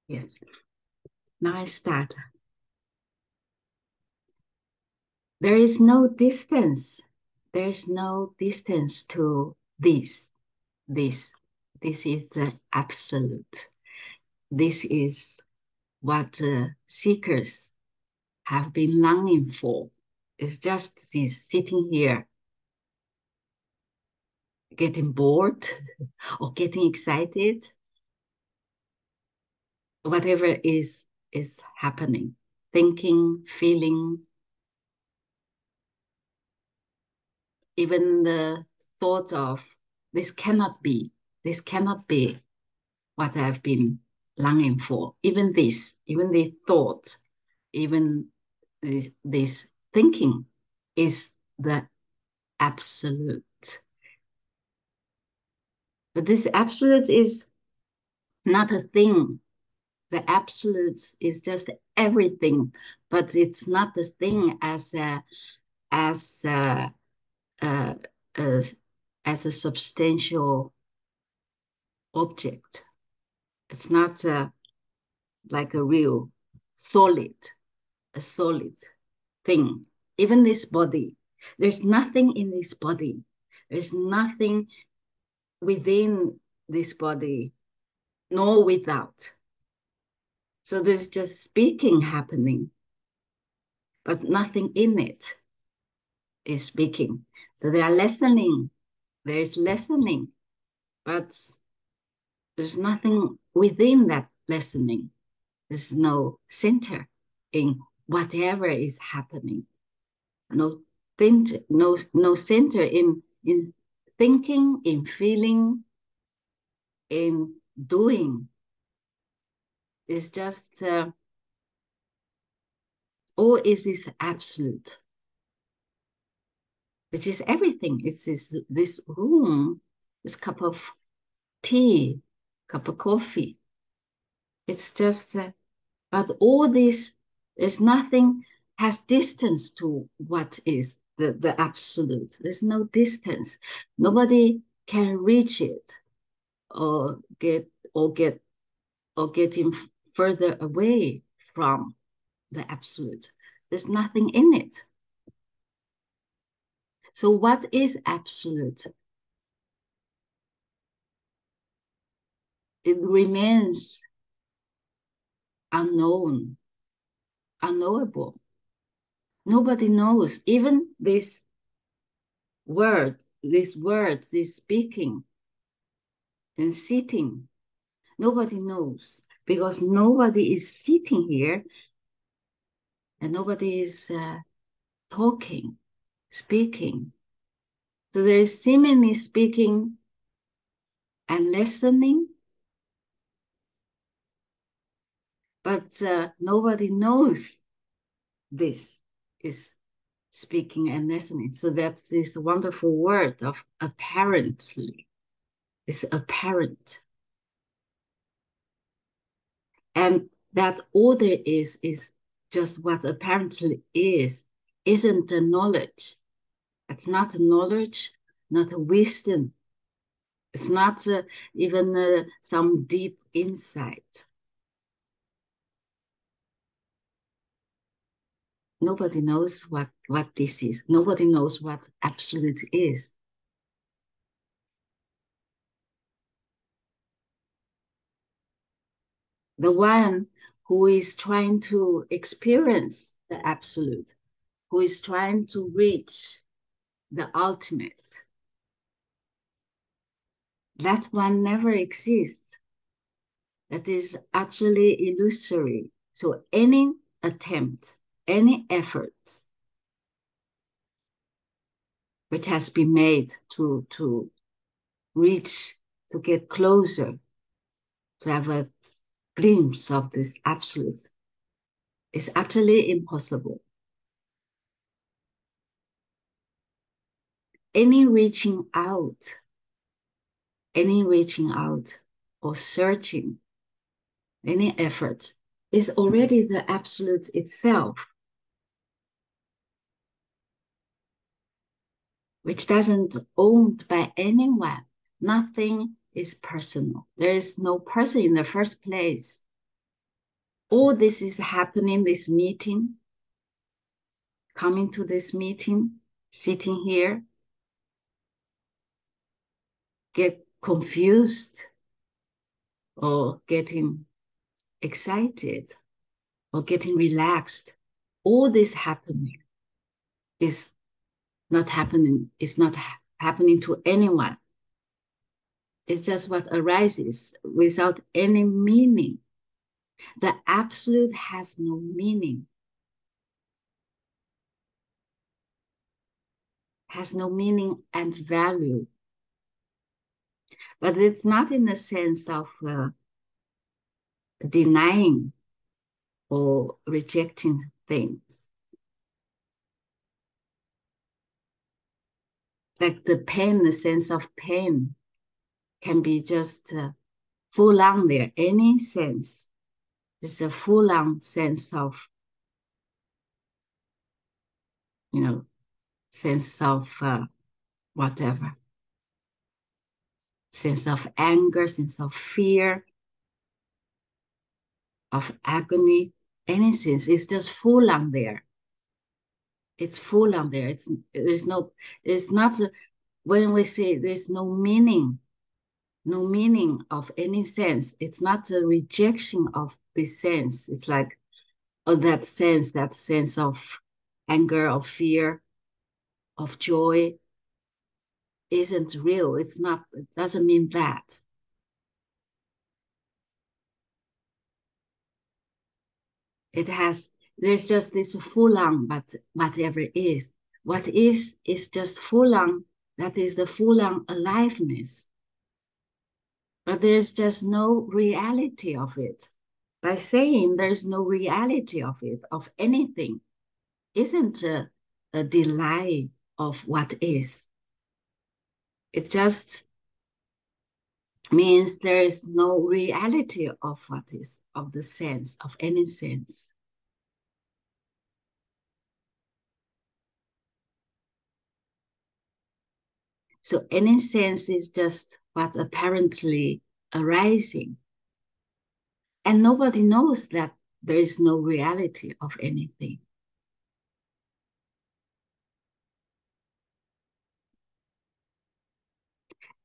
Yes. Now I start. There is no distance. There is no distance to this. This. This is the absolute. This is what seekers have been longing for. It's just this sitting here, getting bored or getting excited, whatever is happening, thinking, feeling, even the thought of this cannot be what I've been longing for. Even this, even the thought, even this thinking is the absolute. But this absolute is not a thing. The absolute is just everything, but it's not the thing as a, uh, as a substantial object. It's not like a real solid, a solid thing. Even this body, there's nothing in this body. There's nothing within this body, nor without. So there's just speaking happening, but nothing in it is speaking. So they are listening. There is listening, but there's nothing within that listening. There's no center in whatever is happening. No think, no center in thinking, in feeling, in doing. It's just all is this absolute, which is everything. It's this room, this cup of tea, cup of coffee. It's just, but all this, there's nothing has distance to what is the absolute. There's no distance. Nobody can reach it or get or get or getting further away from the absolute. There's nothing in it. So what is absolute? It remains unknown, unknowable. Nobody knows. Even this speaking and sitting, nobody knows because nobody is sitting here and nobody is talking, speaking. So there is seemingly speaking and listening, but nobody knows this is speaking and listening. So that's this wonderful word of apparently. It's apparent. And that all there is just what apparently is, isn't a knowledge. It's not a knowledge, not a wisdom. It's not even some deep insight. Nobody knows what this is. Nobody knows what absolute is. The one who is trying to experience the absolute, who is trying to reach the ultimate, that one never exists. That is actually illusory. So any attempt, any effort which has been made to reach, to get closer, to have a glimpse of this absolute is actually impossible. Any reaching out or searching, any effort is already the absolute itself, which doesn't owned by anyone. Nothing is personal. There is no person in the first place. all this is happening, this meeting, coming to this meeting, sitting here, get confused or getting excited or getting relaxed. All this happening is not happening. It's not happening to anyone. It's just what arises without any meaning. The absolute has no meaning, has no meaning and value. But it's not in the sense of denying or rejecting things. Like the pain, the sense of pain can be just full on there. Any sense is a full on sense of, sense of whatever, sense of anger, sense of fear, of agony, any sense. It's just full on there. It's full on there. It's not, when we say there's no meaning of any sense, it's not a rejection of the sense. It's like, oh, that sense of anger, of fear, of joy isn't real. It's not, it doesn't mean that. There's just this full on, but whatever is. What is just full on. That is the full on aliveness. But there's just no reality of it. By saying there's no reality of it, of anything, isn't a delay of what is. It just means there is no reality of what is, of the sense, of any sense. So any sense is just what's apparently arising. And nobody knows that there is no reality of anything.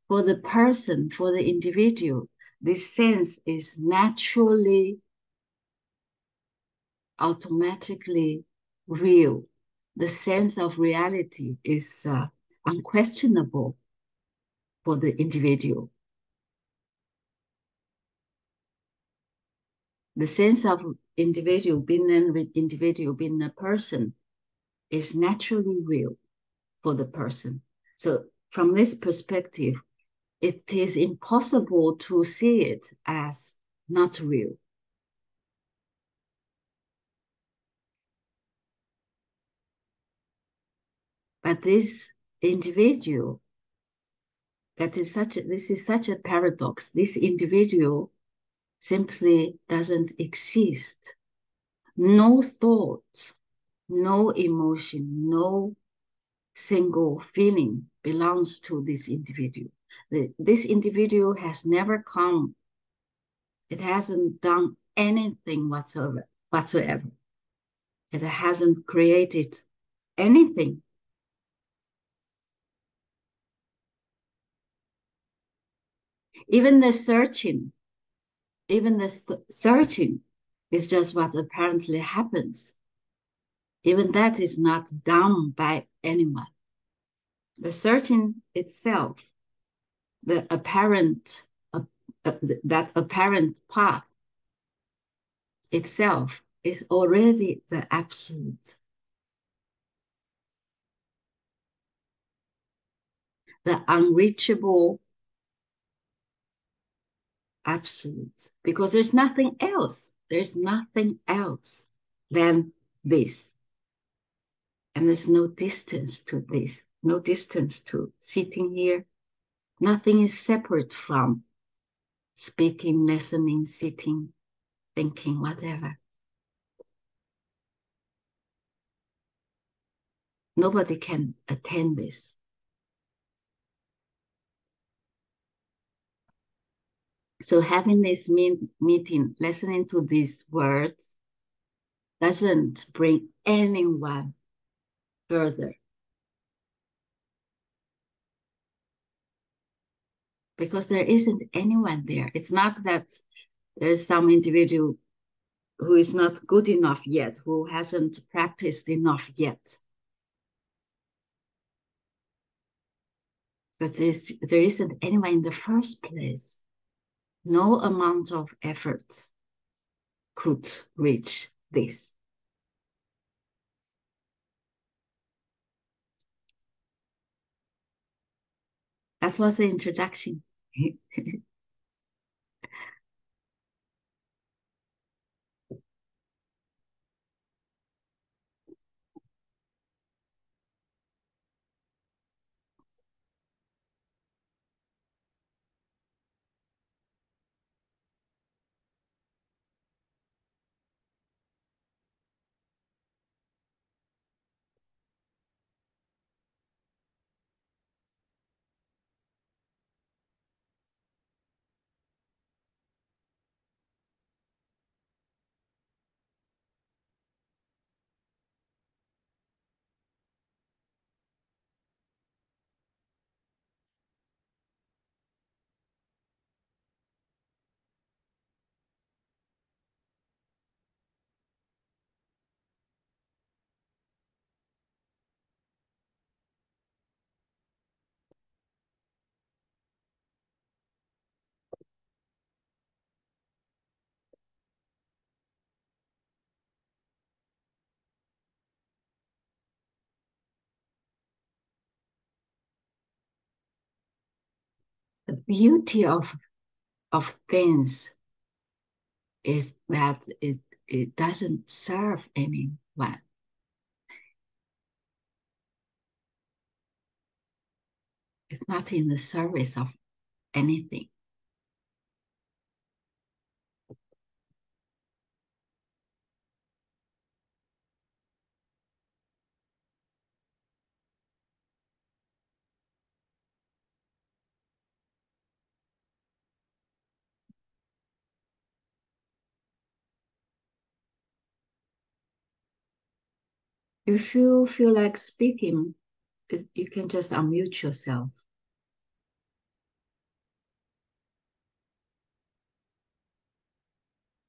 For the person, for the individual, this sense is naturally, automatically real. The sense of reality is unquestionable for the individual. The sense of individual, being an individual, being a person, is naturally real for the person. So from this perspective, it is impossible to see it as not real. But this individual, this is such a paradox. This individual simply doesn't exist. No thought, no emotion, no single feeling belongs to this individual. This individual has never come. It hasn't done anything whatsoever. It hasn't created anything. Even the searching is just what apparently happens. Even that is not done by anyone. The searching itself, the apparent, that apparent path itself is already the absolute. The unreachable absolute, because there's nothing else. There's nothing else than this. And there's no distance to this, no distance to sitting here. Nothing is separate from speaking, listening, sitting, thinking, whatever. Nobody can attain this. So having this meeting, listening to these words doesn't bring anyone further, because there isn't anyone there. It's not that there's some individual who is not good enough yet, who hasn't practiced enough yet. But there isn't anyone in the first place. No amount of effort could reach this. That was the introduction. The beauty of things is that it doesn't serve anyone. It's not in the service of anything. If you feel like speaking, you can just unmute yourself.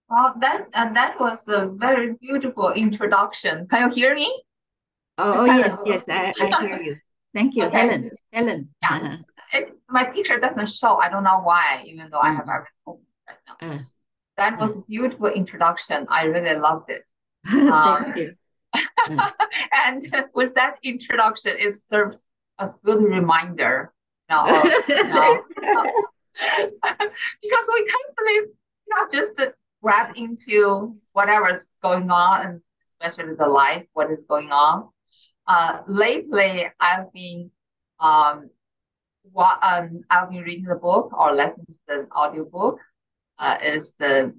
Well, that was a very beautiful introduction. Can you hear me? Oh, It's yes, Helen. yes, I hear you. Thank you, Okay. Helen. Helen. Yeah. My picture doesn't show. I don't know why, even though I have Mm. everything open right now. Uh, That uh. was a beautiful introduction. I really loved it. Thank you. Uh, And with that introduction, it serves as good reminder now of because we constantly not just grab into whatever's going on, and especially the life, what is going on. Lately, um, I've been reading the book or listening to the audiobook. Is the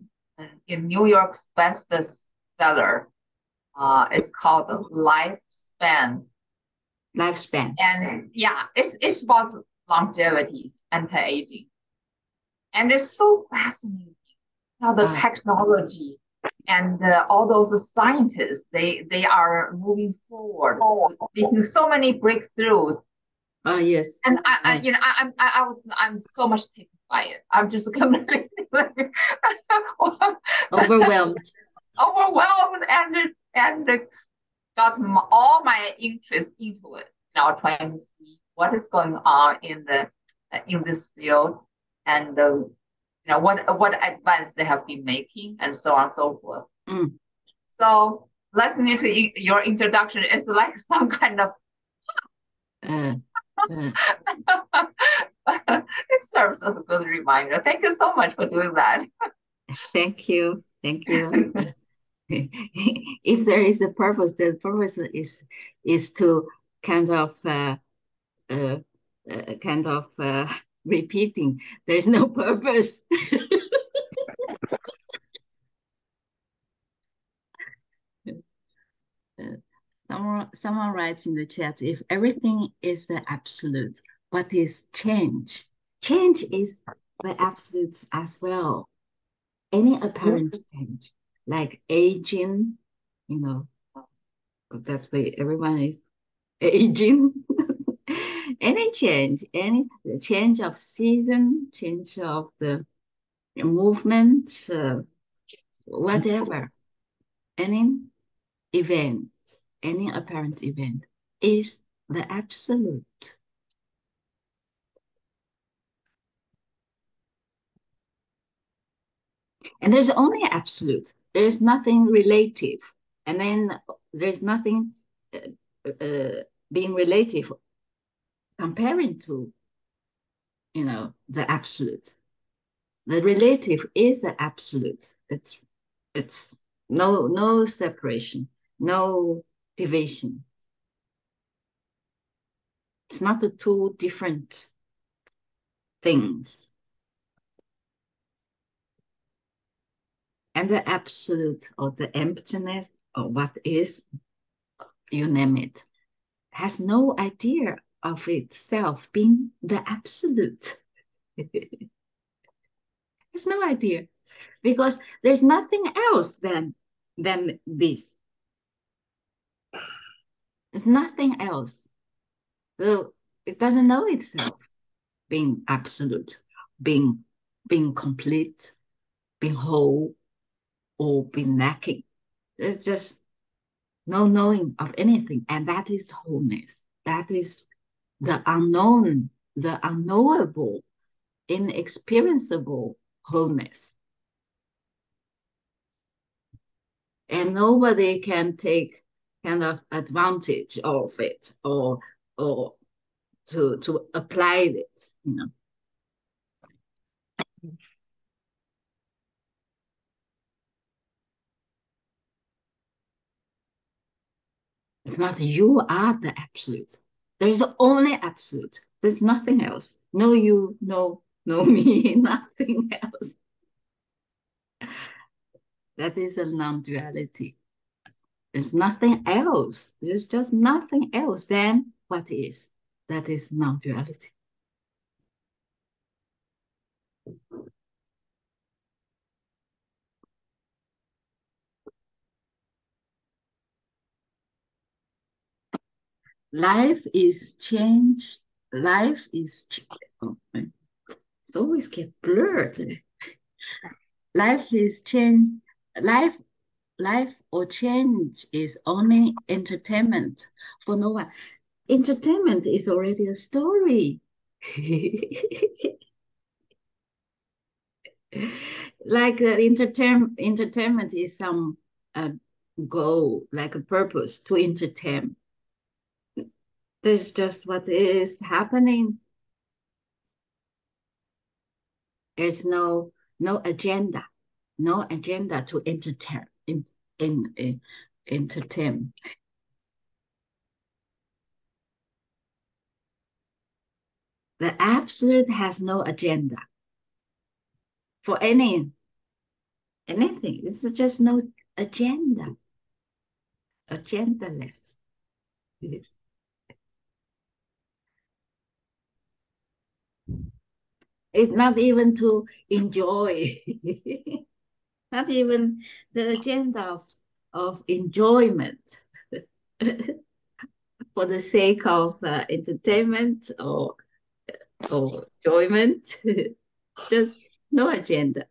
in New York's bestseller. It's called Lifespan. Lifespan. And yeah, it's about longevity, anti-aging, and it's so fascinating how the Uh, technology and all those scientists they are moving forward, making so many breakthroughs. yes. And I'm so much taken by it. I'm just completely Overwhelmed. overwhelmed and got all my interest into it. Now trying to see what is going on in this field, and what advance they have been making, and so on and so forth. Mm. So listening to your introduction is like some kind of Uh, uh, it serves as a good reminder. Thank you so much for doing that. thank you. Thank you. If there is a purpose, the purpose is to kind of uh, kind of repeating. There is no purpose. Someone writes in the chat, if everything is the absolute, what is change? Change is the absolutes as well. Any apparent change, like aging, you know, that way everyone is aging. Any change, any change of season, change of the movement, whatever, any event, any apparent event is the absolute. And there's only absolute. There's nothing relative. And then there's nothing being relative comparing to, the absolute. The relative is the absolute. It's no separation, no division. It's not the two different things. And the absolute or the emptiness or what is, you name it, has no idea of itself being the absolute. Has no idea because there's nothing else than this. There's nothing else. So it doesn't know itself being absolute, being complete, being whole, or being lacking. There's just no knowing of anything. And that is wholeness. That is the unknown, the unknowable, inexperiencable wholeness. And nobody can take kind of advantage of it or to apply it. It's not you are the absolute. There's only absolute. There's nothing else. No you, no me, nothing else. That is a non-duality. There's nothing else. There's just nothing else than what is. That is non-duality. Life is change. Life is oh, it always get blurred. Life is change. Life Life or change is only entertainment for no one. Entertainment is already a story. Like entertainment is some goal, like a purpose to entertain. This is just what is happening. There's no agenda, no agenda to entertain. Entertain. The absolute has no agenda for anything. It's just no agenda, agendaless. It's not even to enjoy, not even the agenda of enjoyment for the sake of entertainment or enjoyment. Just no agenda.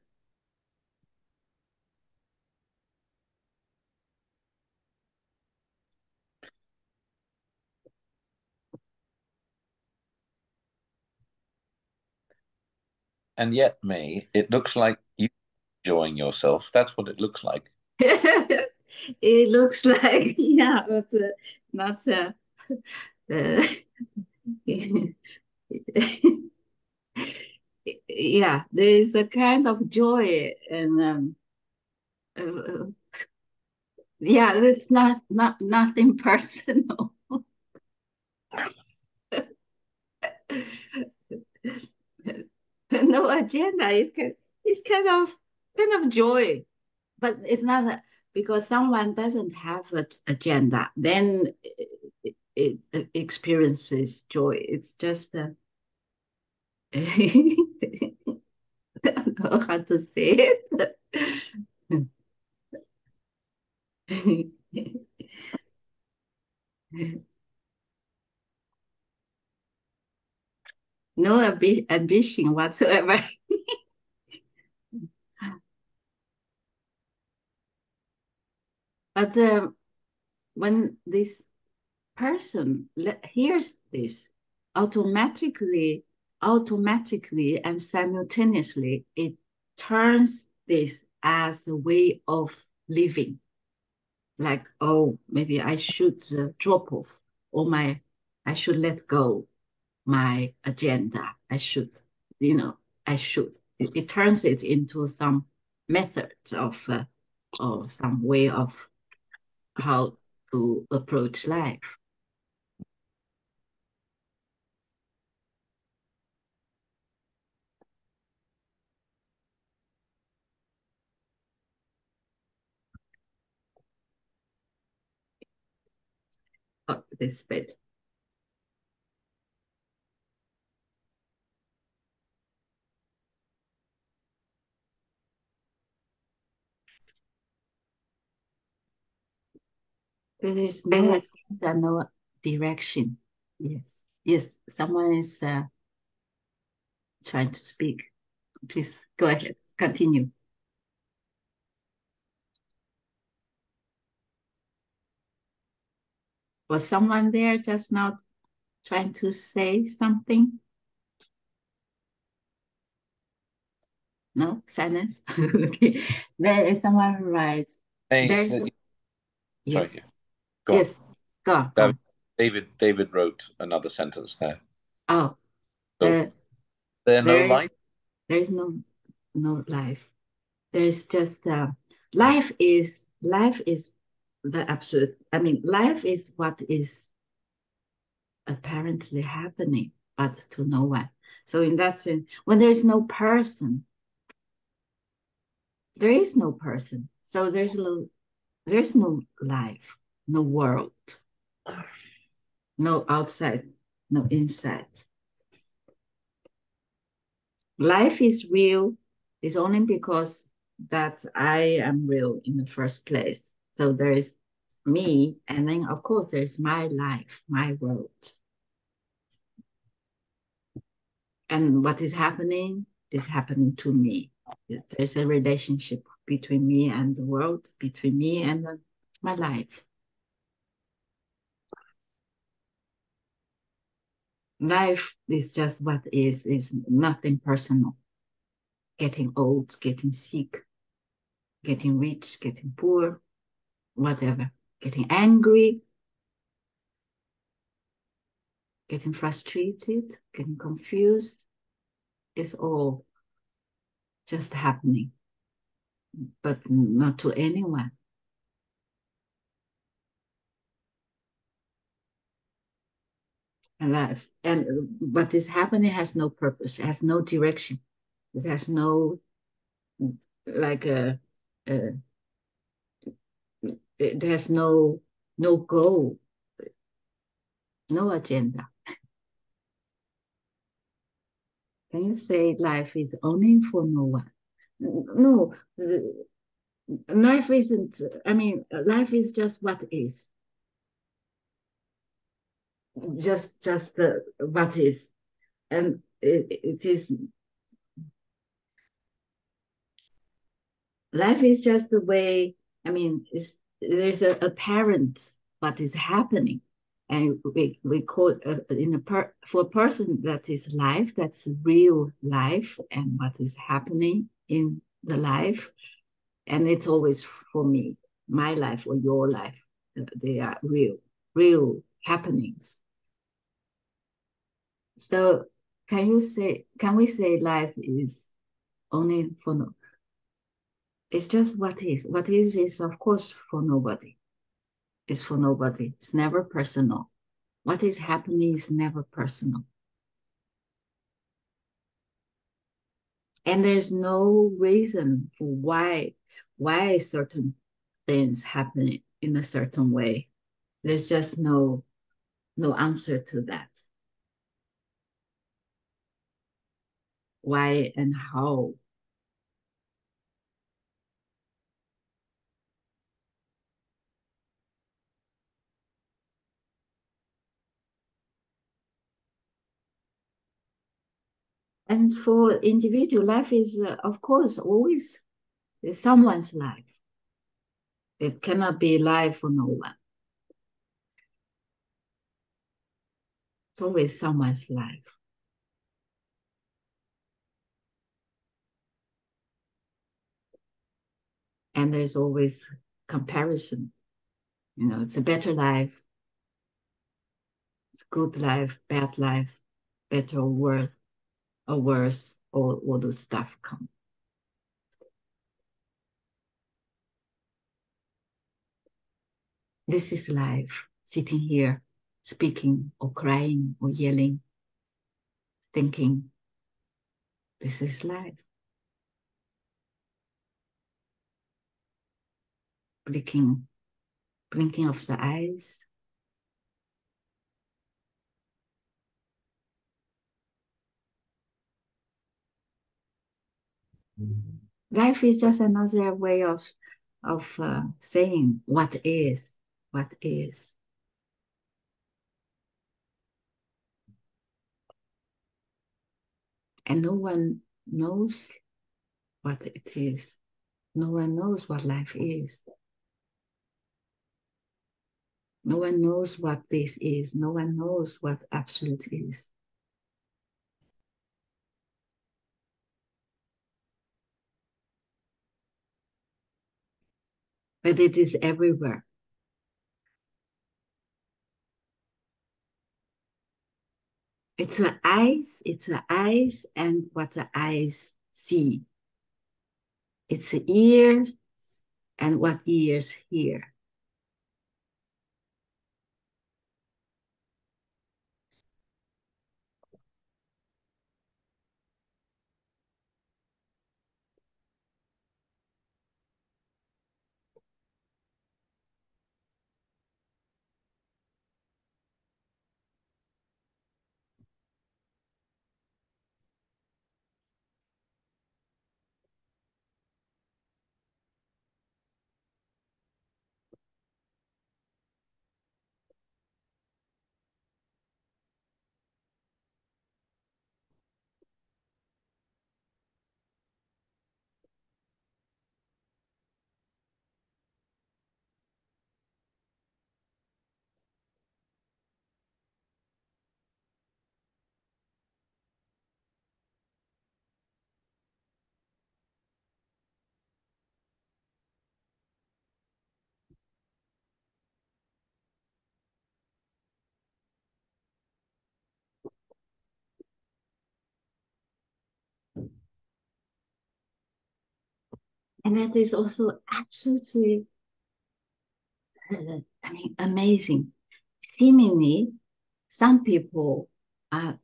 And yet, Mei, it looks like you enjoying yourself. That's what it looks like. It looks like, yeah, but not uh, yeah, there is a kind of joy and uh, yeah, it's not nothing personal. No agenda. It's kind of joy, but it's not because someone doesn't have an agenda. Then it experiences joy. It's just know how to say it. No ambition whatsoever. But when this person hears this, automatically and simultaneously, it turns this as a way of living. Like, oh, maybe I should drop off, or I should let go my agenda. I should, I should. It turns it into some method of, or some way of how to approach life. Oh, this bit. There is no agenda, no direction. Yes, yes. Someone is trying to speak. Please go ahead. Continue. Was someone there just now trying to say something? No? Silence? Okay. There is someone right. Hey, There's yes. sorry, go on. Yes. Go on. David wrote another sentence there. Oh, So there are no life? There is no life. There's just life is the absolute. I mean, life is what is apparently happening, but to no one. So in that sense, when there is no person, there is no person. So there's no life, no world, no outside, no inside. Life is real is only because that I am real in the first place. So there is me, and then of course there's my life, my world. And what is happening to me. There's a relationship between me and the world, between me and my life. Life is just what is nothing personal. Getting old, getting sick, getting rich, getting poor, whatever. Getting angry, getting frustrated, getting confused. It's all just happening, but not to anyone. And life, and what is happening has no purpose, has no direction. It has no like a it has no goal, no agenda. Can you say life is only for no one? No, life isn't. I mean, life is just what is. Just what is, and it is. Life is just the way. I mean, there's a apparent what is happening, and we call for a person that is life, that's real life, and what is happening in the life, and it's always for me, my life or your life. They are real happenings. So can we say life is only for no? It's just what is. What is of course for nobody. It's for nobody. It's never personal. What is happening is never personal. And there's no reason for why certain things happen in a certain way. There's just no answer to that. Why and how And for individual, life is, of course, always someone's life. It cannot be life for no one. It's always someone's life. And there's always comparison. You know, it's a better life, it's a good life, bad life, better or worse, all those stuff come. This is life, sitting here, speaking or crying or yelling, thinking. This is life. Blinking of the eyes. Life is just another way of saying what is. And no one knows what it is. No one knows what life is. No one knows what this is. No one knows what absolute is. But it is everywhere. It's the eyes and what the eyes see. It's the ears and what ears hear. And that is also absolutely, amazing. Seemingly, some people are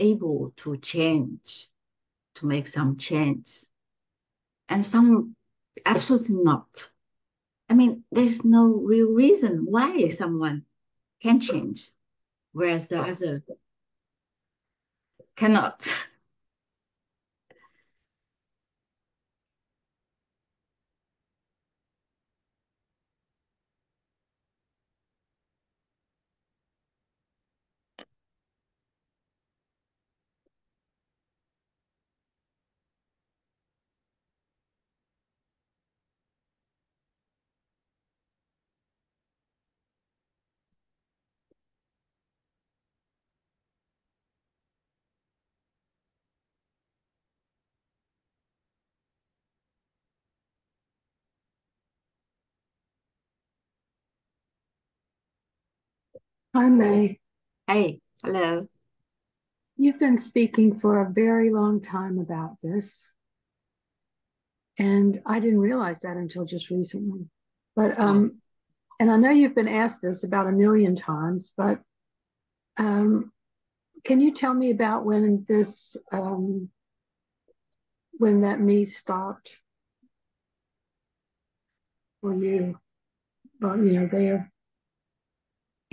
able to change, to make some change, and some absolutely not. I mean, there's no real reason why someone can change, whereas the other cannot. Hi, Mei. Hey, hello. You've been speaking for a very long time about this, and I didn't realize that until just recently. But and I know you've been asked this about a million times, but can you tell me about when this when that me stopped for you? Well, there.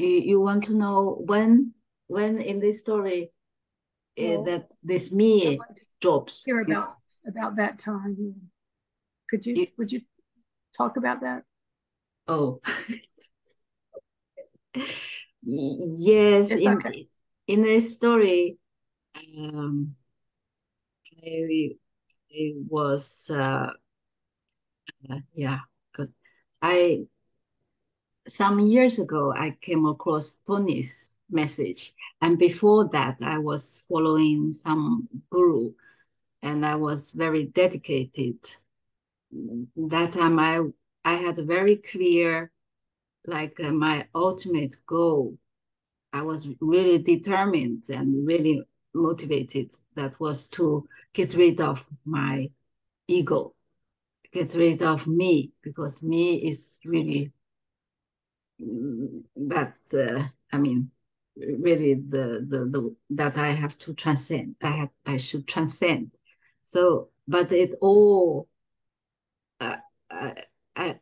You want to know when in this story Well, that this I'd me like to drops? hear about that time. Would you talk about that? Oh, yes. It's okay. In this story, um, I was yeah, good. I Some years ago I came across Tony's message, and before that I was following some guru, and I was very dedicated. That time I had a very clear, like my ultimate goal. I was really determined and really motivated. That was to get rid of my ego, get rid of me, because me is really that's I mean really the that I have to transcend. I should transcend. So, but it's all uh, I, I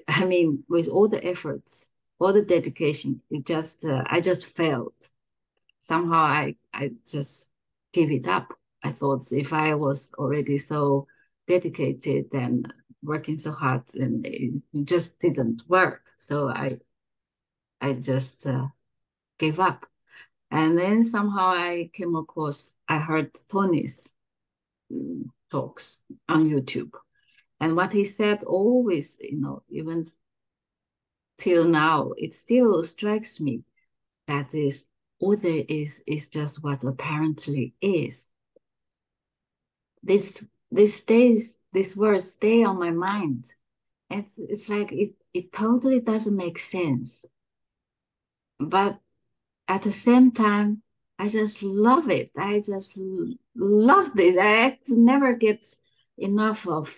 I mean, with all the efforts, all the dedication, I just failed. Somehow I just give it up. I thought if I was already so dedicated and working so hard, and it just didn't work. So I just gave up. And then somehow I heard Tony's talks on YouTube. And what he said always, even till now, it still strikes me that is all there is just what apparently is. These words stay on my mind. It's like it totally doesn't make sense. But at the same time, I just love it. I just love this. I never get enough of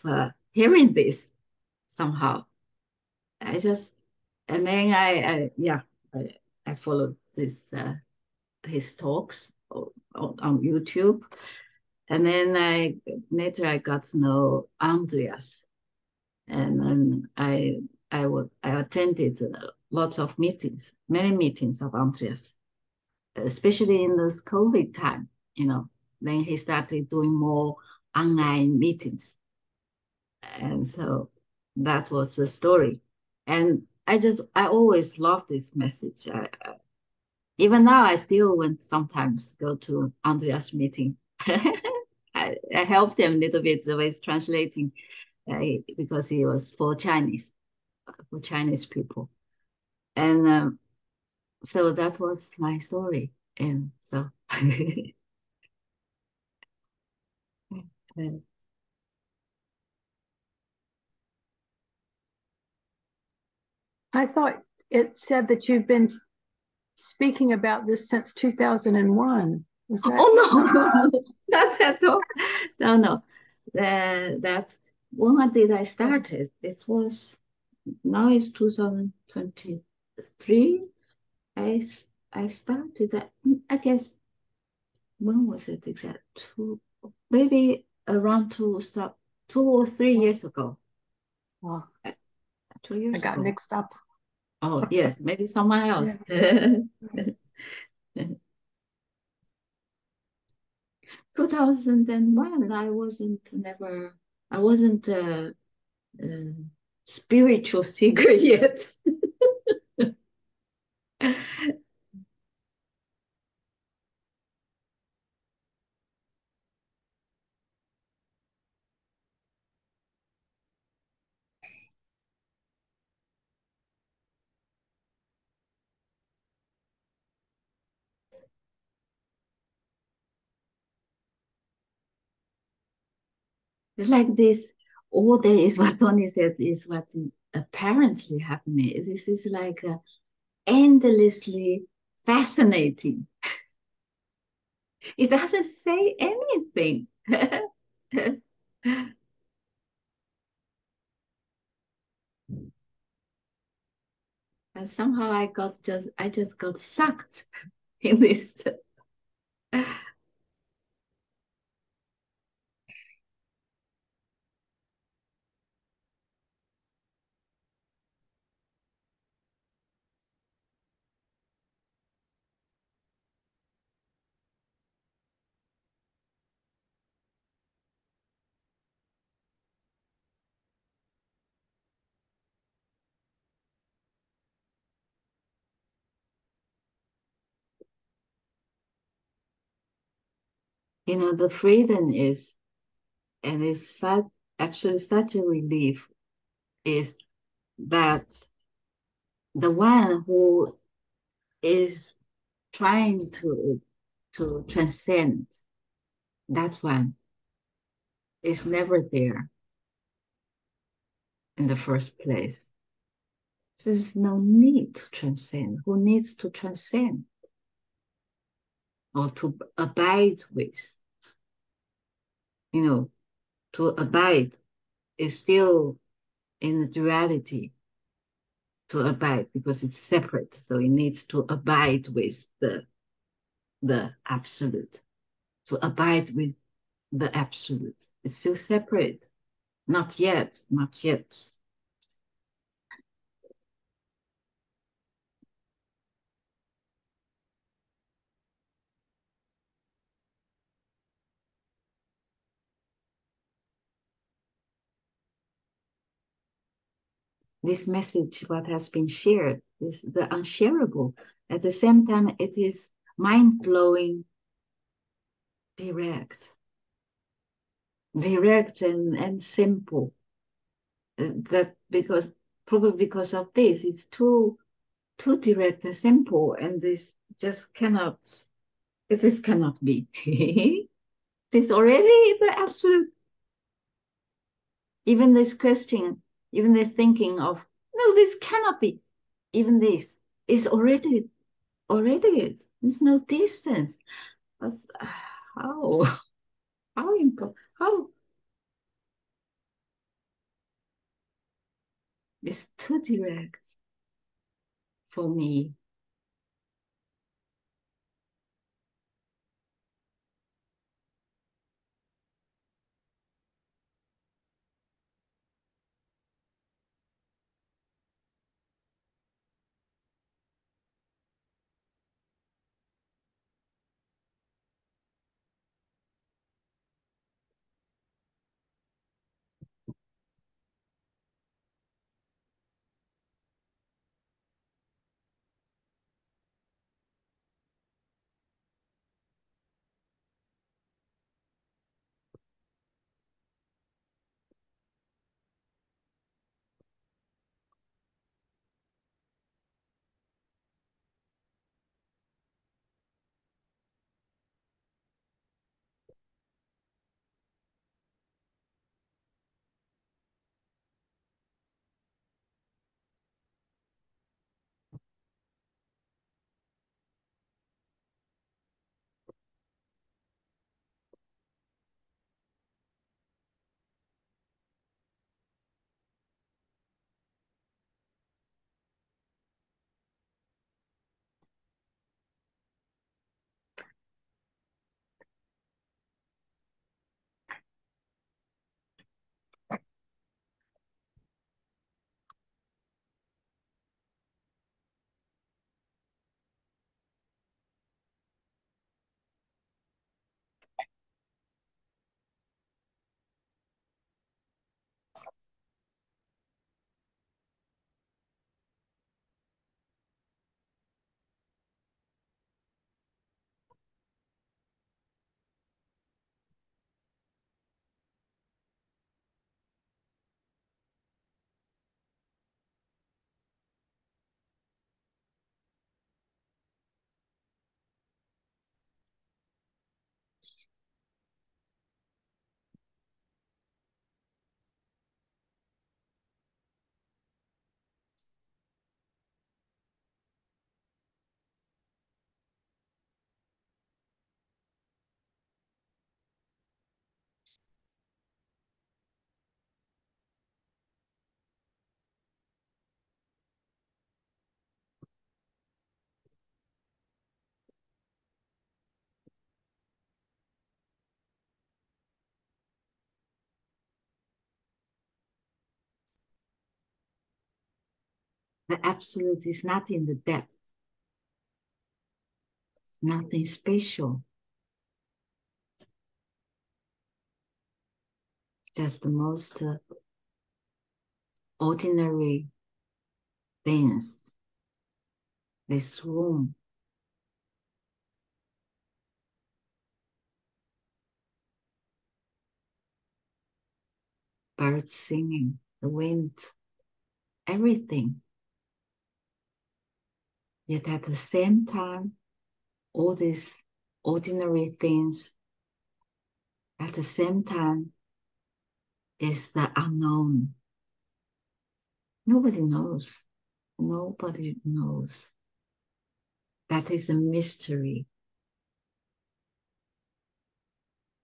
hearing this somehow. I just, and then yeah, I followed his talks on YouTube. And then later I got to know Andreas. And then I attended lots of meetings, many meetings of Andreas, especially in this COVID time, Then he started doing more online meetings. And so that was the story. And I always love this message. Even now, I still when sometimes go to Andreas meeting. I helped him a little bit with translating because he was for Chinese people. And so that was my story. And so I thought it said that you've been speaking about this since 2001. Was that? Oh no, not at all. No. That when did I start it? It was now it's 2023. I I started that. I guess when was it exact? Maybe around 2 or 3 years ago. Oh, 2 years I got ago. mixed up. Oh yes, maybe someone else. 2001. I wasn't a spiritual seeker yet. It's like this, all there is what Tony said is what apparently happening. This is like endlessly fascinating. It doesn't say anything. And somehow I just got sucked in this. the freedom is, and it's such, actually such a relief, is that the one who is trying to transcend, that one is never there in the first place. There's no need to transcend. Who needs to transcend or to abide with? To abide is still in the duality, to abide, because it's separate. So it needs to abide with the absolute, to abide with the absolute. It's still separate. Not yet, not yet. This message, what has been shared, is the unshareable. At the same time, it is mind-blowing, direct and simple. That probably because of this, it's too direct and simple, and this just cannot. This cannot be. This already the absolute. Even this question, even the thinking of no, this cannot be. Even this is already it. There's no distance. That's, how important? How it's too direct for me. The absolute is not in the depth. It's nothing special. It's just the most ordinary things. This room. birds singing, the wind, everything. Yet at the same time, all these ordinary things, at the same time, is the unknown. Nobody knows. Nobody knows. That is a mystery.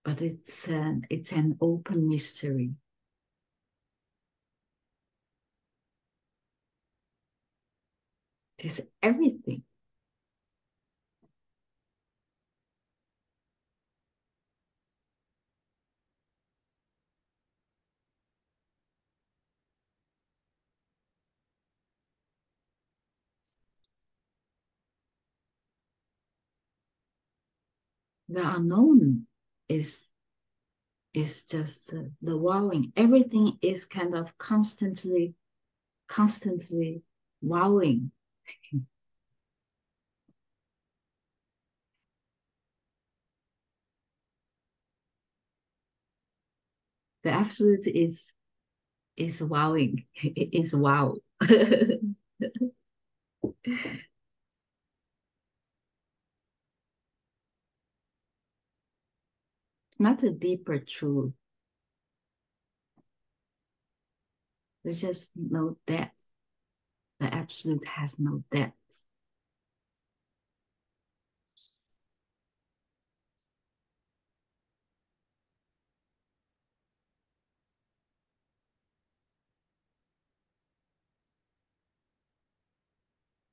But it's an open mystery. It is everything. The unknown is just the wowing. Everything is kind of constantly wowing. The absolute is wowing. It is wow. It's not a deeper truth. There's just no depth. The absolute has no depth.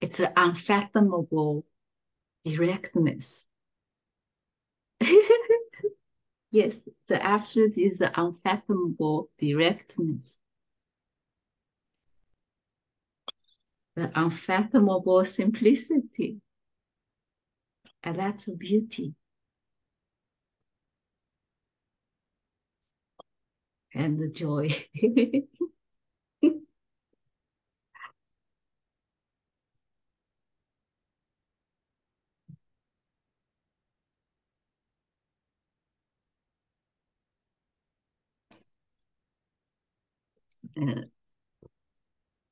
It's an unfathomable directness. Yes, the absolute is the unfathomable directness. The unfathomable simplicity. And that's a beauty. And the joy.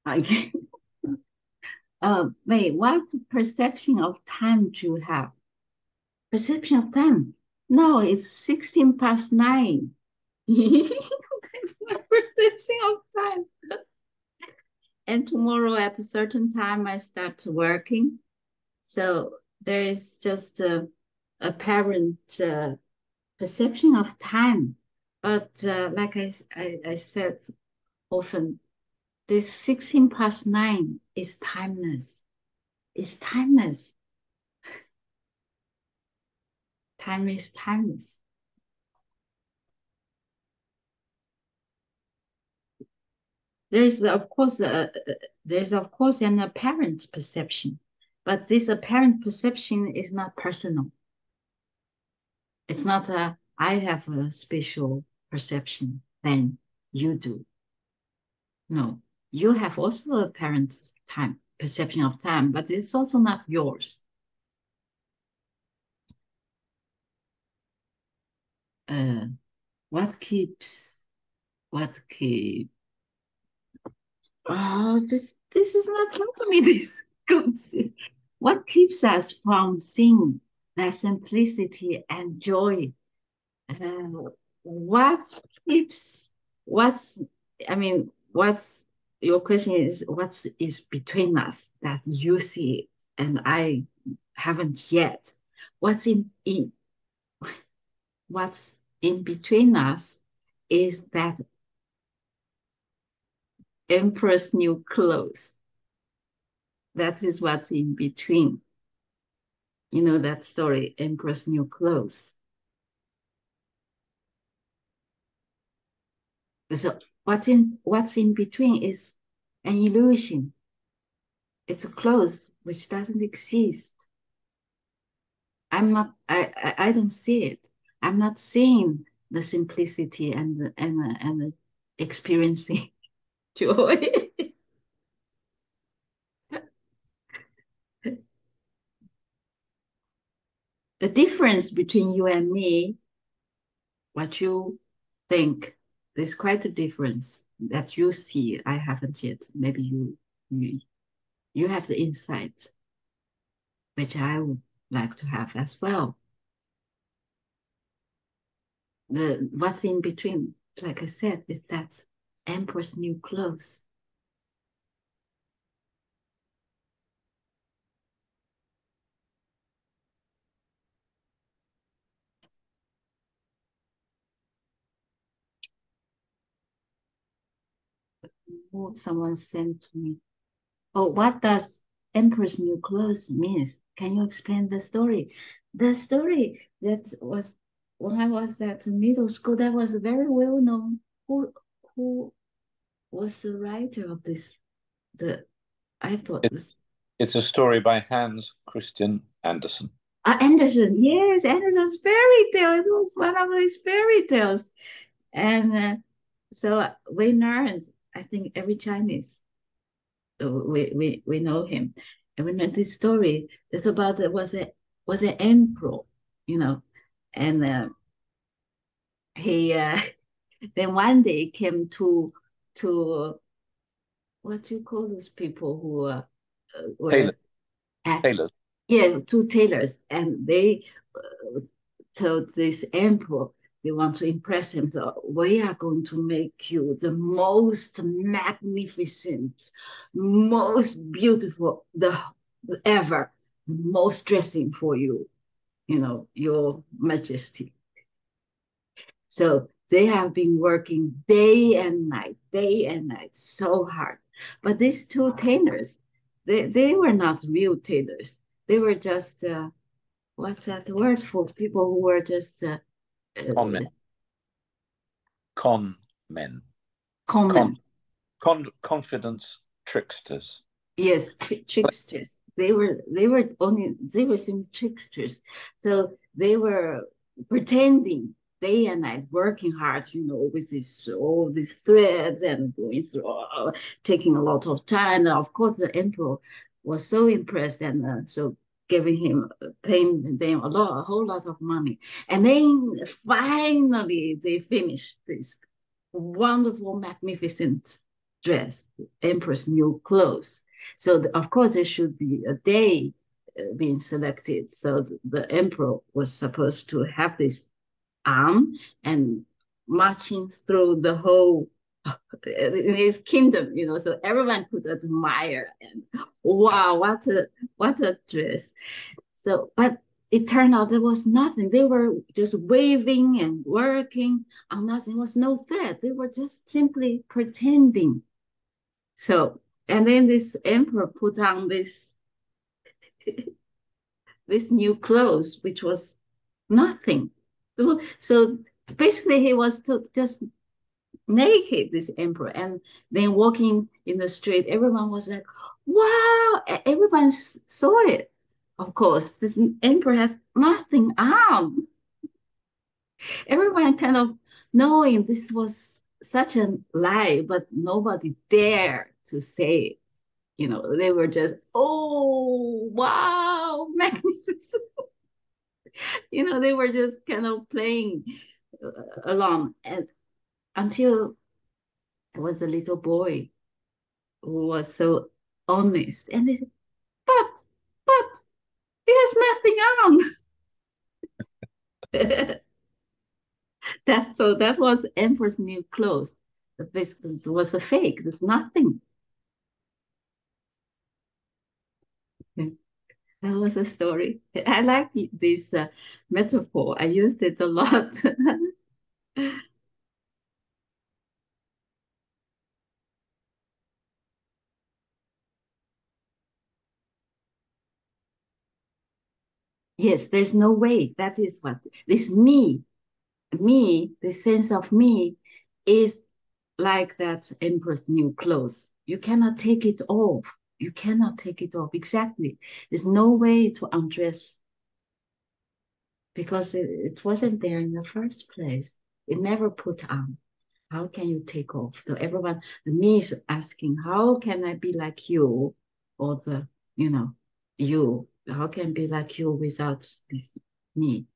I, Wait, what perception of time do you have? Perception of time? No, it's 16 past 9. That's my perception of time. And tomorrow at a certain time, I start working. So there is just a apparent perception of time. But like I said often, this 16 past 9 is timeless. It's timeless. Time is timeless. There's of course an apparent perception, but this apparent perception is not personal. It's not I have a special perception than you do. No, you have also apparent time perception of time, but it's also not yours. What keeps? Oh, this is not helping me. This concept. What keeps us from seeing that simplicity and joy? What keeps? What's? I mean, what's your question is? What is between us that you see and I haven't yet? What's in what's in between us is that Emperor's new clothes. That is what's in between. You know that story, Emperor's New Clothes. So what's in between is an illusion. It's a clothes which doesn't exist. I don't see it. I'm not seeing the simplicity and the experiencing joy. The difference between you and me, what you think there's quite a difference that you see. I haven't yet. Maybe you have the insight, which I would like to have as well. What's in between, like I said, is that Emperor's New Clothes. Oh, someone sent to me. Oh, what does Emperor's New Clothes means? Can you explain the story? The story that was when I was at middle school, that was very well known. Who was the writer of this? I thought this. It's a story by Hans Christian Andersen. Andersen, yes, Andersen's fairy tale. It was one of his fairy tales, and so we learned. I think every Chinese we know him, and we learned this story. It's about it was an emperor, you know, and he then one day came to what do you call those people who were Taylor, at, Taylors. yeah, two tailors, and they told this emperor they want to impress him. So we are going to make you the most magnificent, most beautiful the ever, most dressing for you, your majesty. So they have been working day and night, so hard. But these two tailors, they were not real tailors. They were just what's that word for people who were just Con men. Con men. common. Confidence tricksters. Yes, tricksters. They were some tricksters. So they were pretending day and night, working hard, with all these threads and going through, taking a lot of time. And of course, the emperor was so impressed and so giving him, paying them a whole lot of money. And then finally they finished this wonderful, magnificent dress, Empress New Clothes. So, of course, there should be a day being selected. So, the emperor was supposed to have this arm and marching through the whole in his kingdom, so everyone could admire and wow, what a dress. So, but it turned out there was nothing. They were just waving and working on nothing. There was no threat. They were just simply pretending. So, and then this emperor put on this new clothes, which was nothing. So basically, he was just naked, this emperor, and then walking in the street. Everyone was like, "Wow!" Everyone saw it. Of course, this emperor has nothing on. Everyone kind of knowing this was such a lie, but nobody dared to say it. They were just, oh, wow, magnificent. They were just kind of playing along. And until there was a little boy who was so honest. And they said, but, he has nothing on. That was Emperor's New Clothes. This was a fake. There's nothing. That was a story. I like this metaphor. I used it a lot. Yes, there's no way. That is what this me, the sense of me is like that Emperor's New Clothes. You cannot take it off. You cannot take it off. Exactly. There's no way to undress because it wasn't there in the first place. It never put on. How can you take off? So everyone, the me is asking, how can I be like you? Or you, how can I be like you without this me?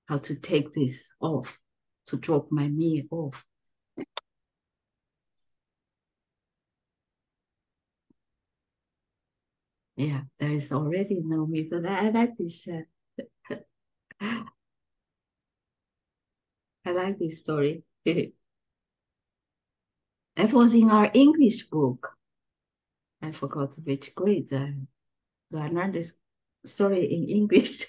How to take this off, to drop my me off. Yeah, there is already no me. But I like this. I like this story. That was in our English book. I forgot which grade. So I learned this story in English.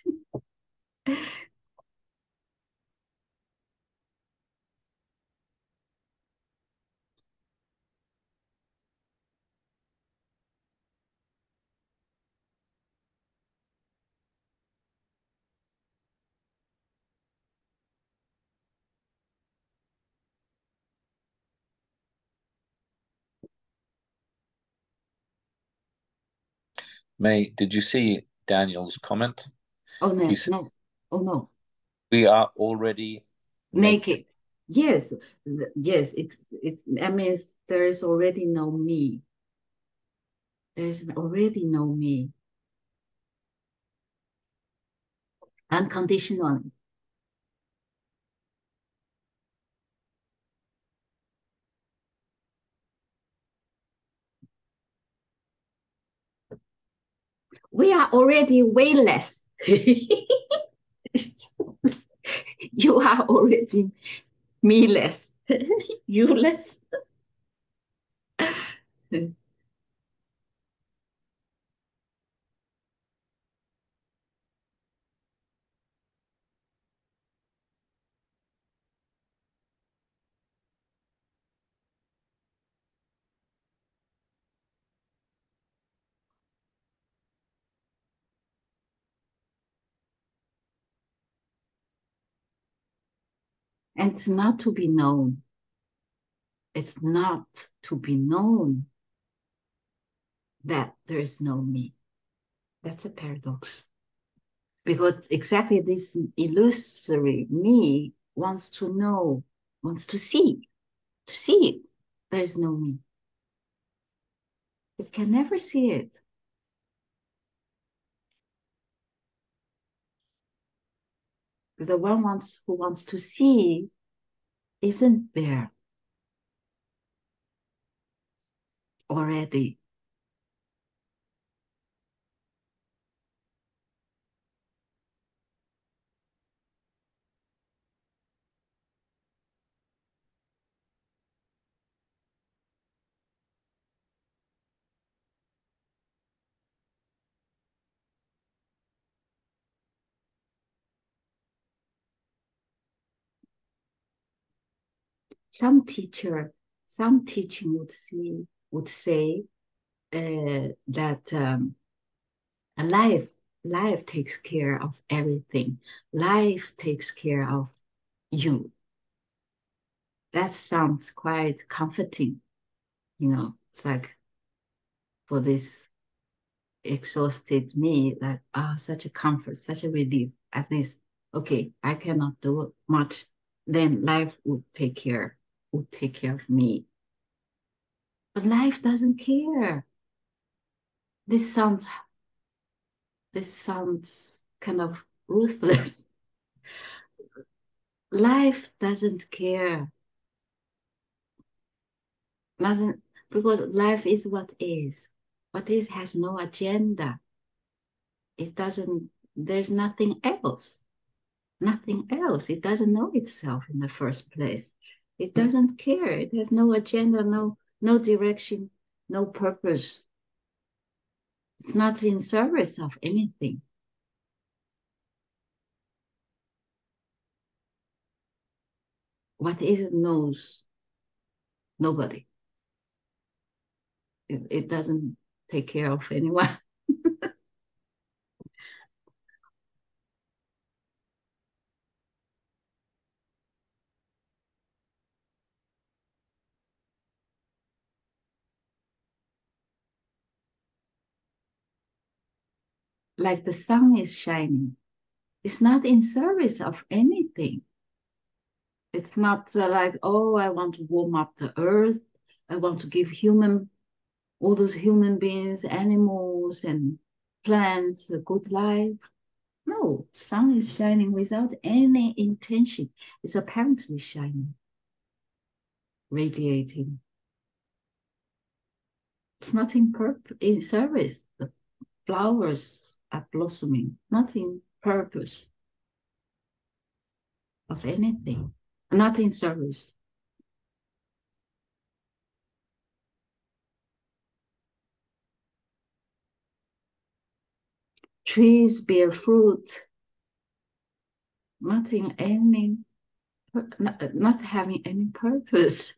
Mei, did you see Daniel's comment? Oh no, He said, no, oh no, we are already naked. naked. Yes, yes. It's. That means there is already no me. There is already no me. Unconditional. We are already way less. You are already me less. You less. And it's not to be known. It's not to be known that there is no me. That's a paradox. Because exactly this illusory me wants to know, wants to see it. There is no me. It can never see it. The one who wants to see isn't there already. Some teaching would say that life takes care of everything. Life takes care of you. That sounds quite comforting, It's like for this exhausted me, like such a comfort, such a relief. At least, okay, I cannot do much. Then life would take care of me. But life doesn't care. This sounds kind of ruthless. Life doesn't care. Doesn't Because life is what is. What is has no agenda. It doesn't, there's nothing else. Nothing else. It doesn't know itself in the first place. It doesn't care. It has no agenda, no direction, no purpose. It's not in service of anything. What is it knows nobody. It doesn't take care of anyone. Like the sun is shining. It's not in service of anything. It's not like, oh, I want to warm up the earth. I want to give all those human beings, animals, and plants a good life. No, sun is shining without any intention. It's apparently shining, radiating. It's not in service flowers are blossoming, not in purpose of anything, not in service. Trees bear fruit, not in any, not having any purpose.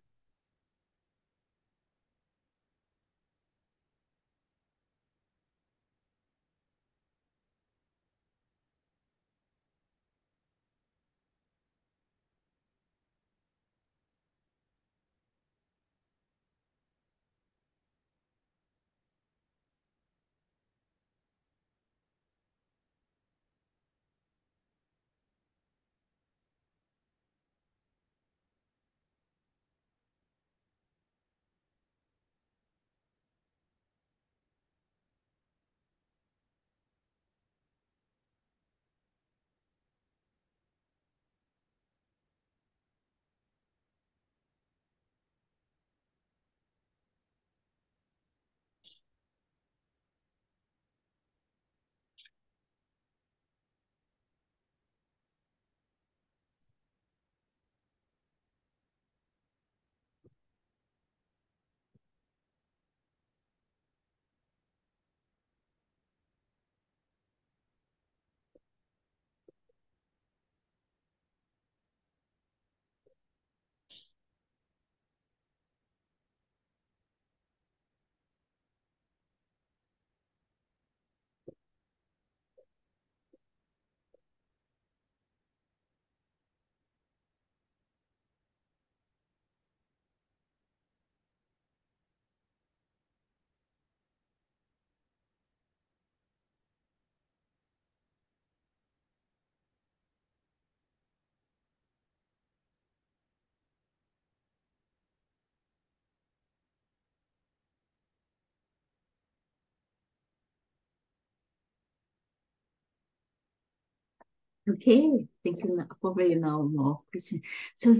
Okay, thinking probably no more question. So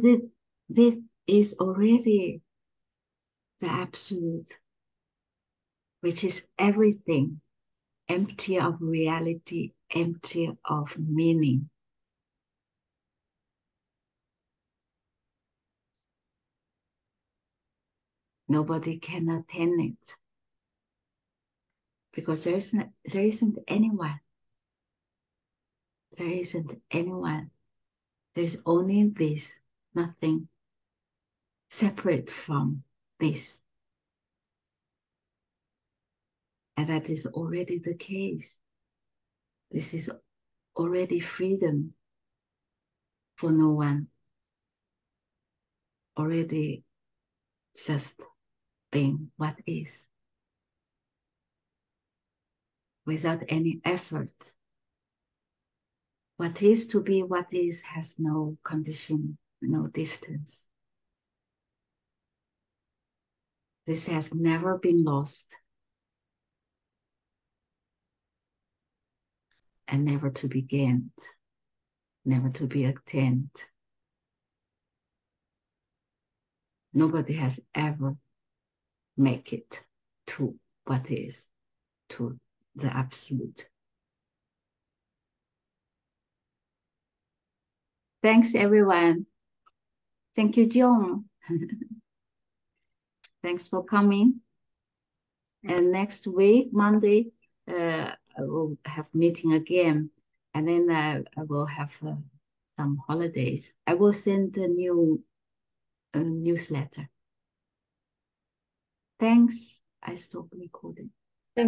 this is already the absolute, which is everything, empty of reality, empty of meaning. Nobody can attain it because there isn't anyone. There isn't anyone. There's only this, nothing separate from this. And that is already the case. This is already freedom for no one. Already just being what is. Without any effort. What is to be what is has no condition, no distance. This has never been lost and never to be gained, never to be attained. Nobody has ever make it to what is, to the absolute. Thanks, everyone. Thank you, John. Thanks for coming. And next week, Monday, I will have meeting again. And then I will have some holidays. I will send a new newsletter. Thanks. I stop recording.